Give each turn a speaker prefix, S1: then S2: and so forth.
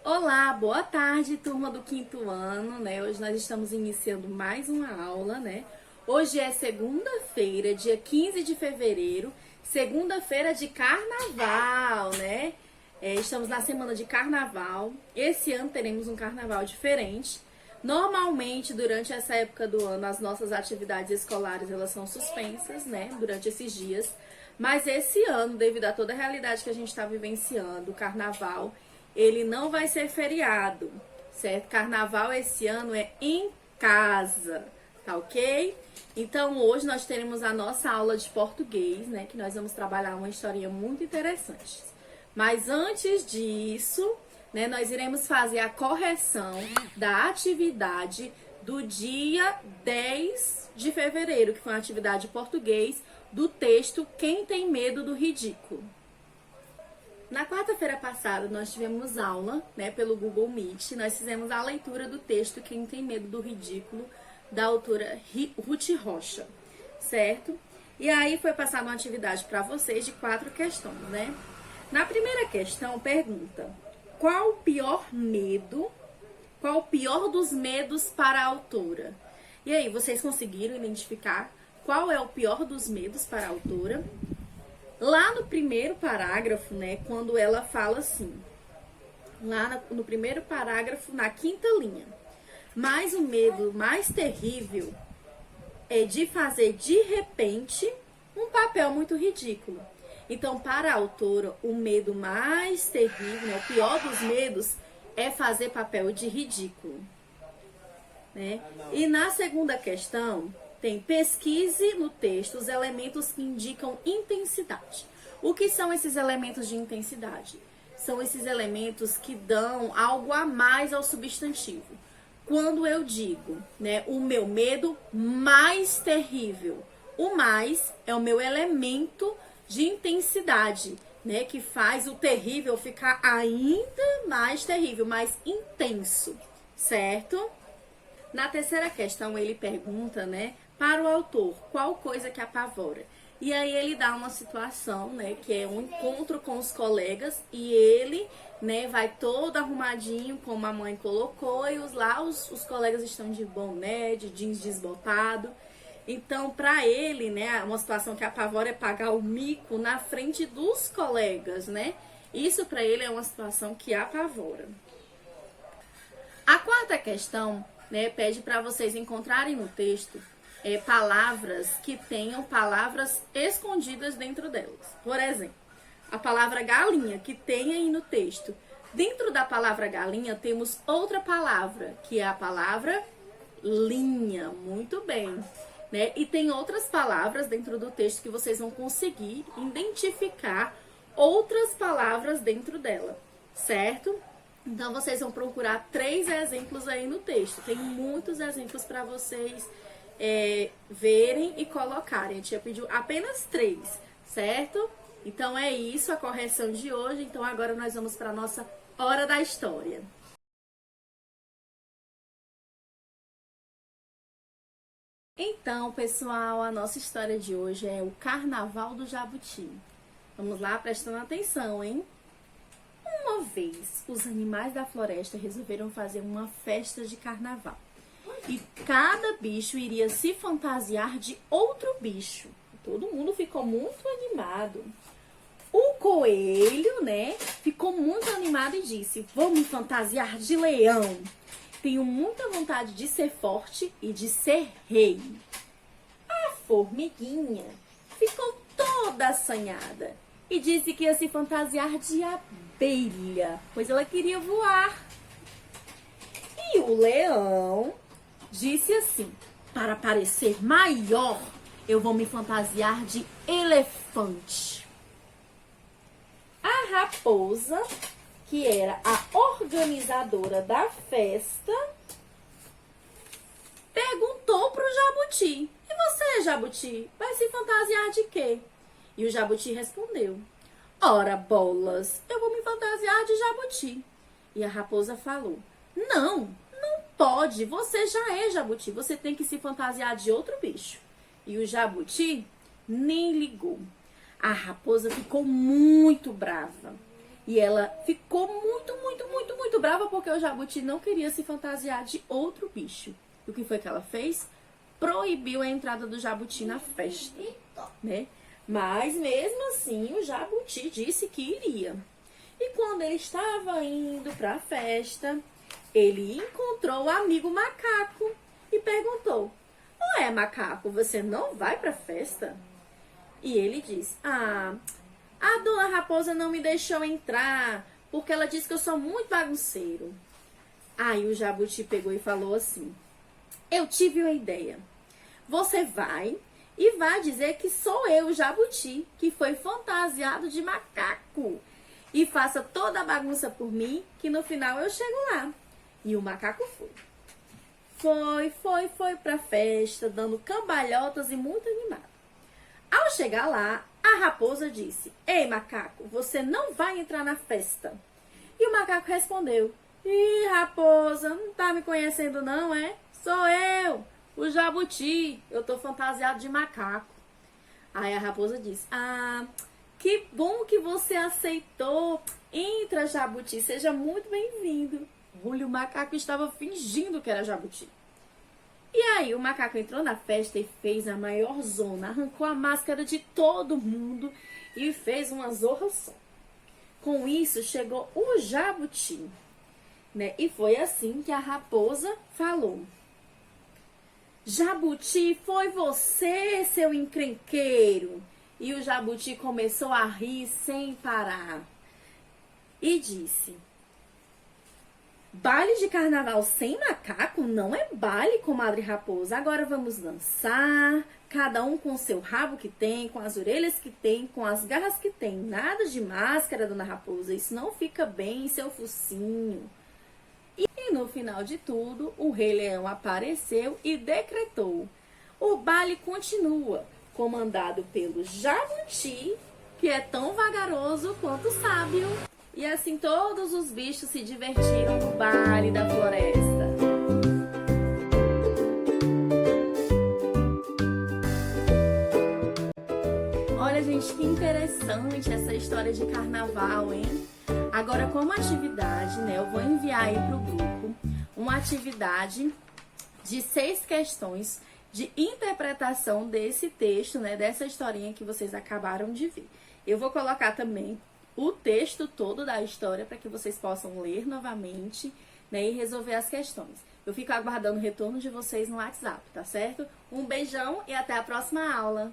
S1: Olá, boa tarde, turma do quinto ano, né? Hoje nós estamos iniciando mais uma aula, né? Hoje é segunda-feira, dia 15 de fevereiro, segunda-feira de carnaval, né? Estamos na semana de carnaval. Esse ano teremos um carnaval diferente. Normalmente, durante essa época do ano, as nossas atividades escolares, elas são suspensas, né? Durante esses dias. Mas esse ano, devido a toda a realidade que a gente está vivenciando, o carnaval, ele não vai ser feriado, certo? Carnaval esse ano é em casa, tá ok? Então hoje nós teremos a nossa aula de português, né? Que nós vamos trabalhar uma historinha muito interessante. Mas antes disso, né? Nós iremos fazer a correção da atividade do dia 10 de fevereiro, que foi uma atividade de português do texto Quem Tem Medo do Ridículo. Na quarta-feira passada, nós tivemos aula, né, pelo Google Meet. Nós fizemos a leitura do texto Quem Tem Medo do Ridículo, da autora Ruth Rocha, certo? E aí foi passada uma atividade para vocês de 4 questões, né? Na primeira questão, pergunta: qual o pior medo, qual o pior dos medos para a autora? E aí, vocês conseguiram identificar qual é o pior dos medos para a autora? Lá no primeiro parágrafo, né, quando ela fala assim, lá no primeiro parágrafo, na quinta linha: mas o medo mais terrível é de fazer de repente um papel muito ridículo. Então, para a autora, o medo mais terrível, né, o pior dos medos, é fazer papel de ridículo, né? E na segunda questão, tem: pesquise no texto os elementos que indicam intensidade. O que são esses elementos de intensidade? São esses elementos que dão algo a mais ao substantivo. Quando eu digo, né, o meu medo mais terrível, o mais é o meu elemento de intensidade, né, que faz o terrível ficar ainda mais terrível, mais intenso, certo? Na terceira questão, ele pergunta, né, para o autor, qual coisa que apavora? E aí ele dá uma situação, né, que é um encontro com os colegas, e ele, né, vai todo arrumadinho, como a mãe colocou, e os colegas estão de boné, de jeans desbotado. Então, para ele, né, uma situação que apavora é pagar o mico na frente dos colegas, né? Isso para ele é uma situação que apavora. A quarta questão, né, pede para vocês encontrarem no texto palavras que tenham palavras escondidas dentro delas. Por exemplo, a palavra galinha, que tem aí no texto. Dentro da palavra galinha temos outra palavra, que é a palavra linha. Muito bem. Né? E tem outras palavras dentro do texto que vocês vão conseguir identificar outras palavras dentro dela, certo? Então, vocês vão procurar 3 exemplos aí no texto. Tem muitos exemplos para vocês verem e colocarem. A tia pediu apenas 3, certo? Então, é isso a correção de hoje. Então, agora nós vamos para a nossa Hora da História. Então, pessoal, a nossa história de hoje é o Carnaval do Jabuti. Vamos lá, prestando atenção, hein? Uma vez, os animais da floresta resolveram fazer uma festa de carnaval. E cada bicho iria se fantasiar de outro bicho. Todo mundo ficou muito animado. O coelho, né, ficou muito animado e disse: vou me fantasiar de leão. Tenho muita vontade de ser forte e de ser rei. A formiguinha ficou toda assanhada e disse que ia se fantasiar de abelha, pois ela queria voar. E o leão disse assim: para parecer maior, eu vou me fantasiar de elefante. A raposa, que era a organizadora da festa, perguntou pro jabuti: e você, jabuti, vai se fantasiar de quê? E o jabuti respondeu: ora bolas, eu vou me fantasiar de jabuti. E a raposa falou: não pode, você já é jabuti, você tem que se fantasiar de outro bicho. E o jabuti nem ligou. A raposa ficou muito brava E ela ficou muito brava porque o jabuti não queria se fantasiar de outro bicho. E o que foi que ela fez? Proibiu a entrada do jabuti na festa, né? Mas mesmo assim o jabuti disse que iria. E quando ele estava indo para a festa, ele encontrou o amigo macaco e perguntou: "Ué, macaco, você não vai para a festa?" E ele disse: a dona Raposa não me deixou entrar, porque ela disse que eu sou muito bagunceiro. Aí o jabuti pegou e falou assim: "Eu tive uma ideia. Você vai e vai dizer que sou eu, o jabuti, que foi fantasiado de macaco. E faça toda a bagunça por mim, que no final eu chego lá." E o macaco foi pra festa, dando cambalhotas e muito animado. Ao chegar lá, a raposa disse: "Ei, macaco, você não vai entrar na festa." E o macaco respondeu: "Ih, raposa, não tá me conhecendo não, é? Sou eu, o jabuti, eu tô fantasiado de macaco." Aí a raposa disse: "Que bom que você aceitou. Entra, jabuti, seja muito bem-vindo." Olha, o macaco estava fingindo que era jabuti. E aí o macaco entrou na festa e fez a maior zona, arrancou a máscara de todo mundo e fez uma zorra só. Com isso chegou o jabuti, né? E foi assim que a raposa falou: "Jabuti, foi você, seu encrenqueiro." E o jabuti começou a rir sem parar e disse: "Baile de carnaval sem macaco não é baile, comadre raposa. Agora vamos dançar, cada um com o seu rabo que tem, com as orelhas que tem, com as garras que tem. Nada de máscara, dona raposa, isso não fica bem em seu focinho." E no final de tudo, o Rei Leão apareceu e decretou: "O baile continua, comandado pelo jabuti, que é tão vagaroso quanto sábio." E assim todos os bichos se divertiram no baile da floresta. Olha, gente, que interessante essa história de carnaval, hein? Agora, como atividade, né, eu vou enviar aí pro grupo uma atividade de 6 questões de interpretação desse texto, né, dessa historinha que vocês acabaram de ver. Eu vou colocar também o texto todo da história para que vocês possam ler novamente, né, e resolver as questões. Eu fico aguardando o retorno de vocês no WhatsApp, tá certo? Um beijão e até a próxima aula!